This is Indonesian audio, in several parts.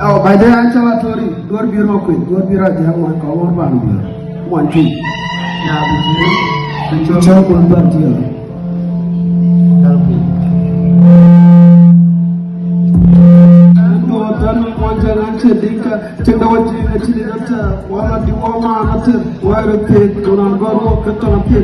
Oh, by the answer tori, dor biro ko, dor biro dia mo ko war ban biro. Mo anti. Ya betul. Betul ko ban dia. Ando dan wanja nanti dika cenda wajib cili data wala di wama nanti waru ke konan baru ketona pe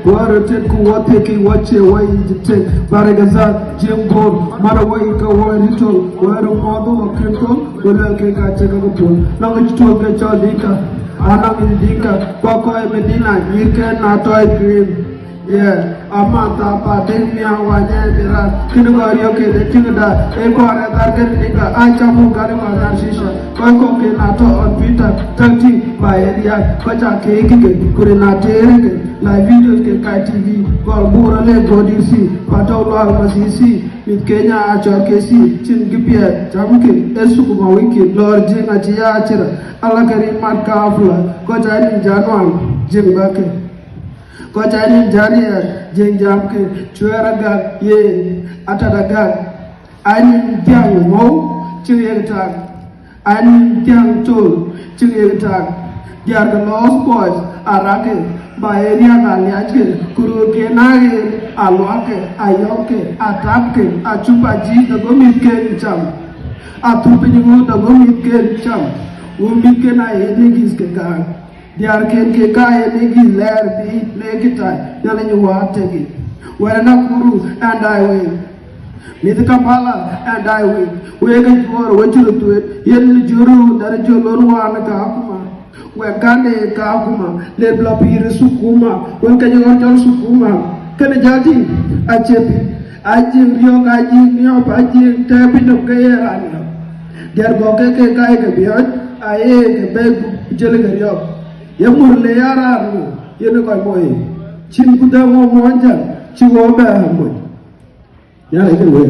waru ke ku wate ki wache wai jite baragaza jembor mara wai ka wai tol waru modu kento wala ke ka ceka ko pun nang tol ke dika anang dika ko medina yike na toy green. Yeah, amata pa denia wanya mira kinu gariyo ke de tingda e ko ara target dinga acha mu gare ma dar shisha ko ke na to on twitter tanti ba area ko cha ke kure na tere ke la videos ke ka tv ko bura le godisi pato lo almasisi mit kenya acha ke si chin gipia jamke esu ko wiki lord jinga tiya achira ala kari mat ka afla ko cha ni janwan jinga ke ko jani jani jengjam ke chueraga ye atadaga ani tiang mo chiyeta ani tiang tul chiyeta diar the lost boys arake ba area ga liache kuru ke nage alwake ayoke atapke achupa ji the gomit ke cham atupe ni the gomit ke cham umit ke na enigis ke ga diar ken ke kaya nigi ler bi lekita yana ni wategi wana kuru and I will nidika pala and I will wega jor wajuru tuet yen juru dar jolon wana ka kuma wegane ka kuma le blopir sukuma wen ka jor jol sukuma kana jati achepi aji rio aji nyo aji tapi no gaya diar boke ke kaya ke biar aye ke begu jele gariyo ya murle yara ru yene koy moy cin ku da mo mo anja ci wo ba moy ya ide we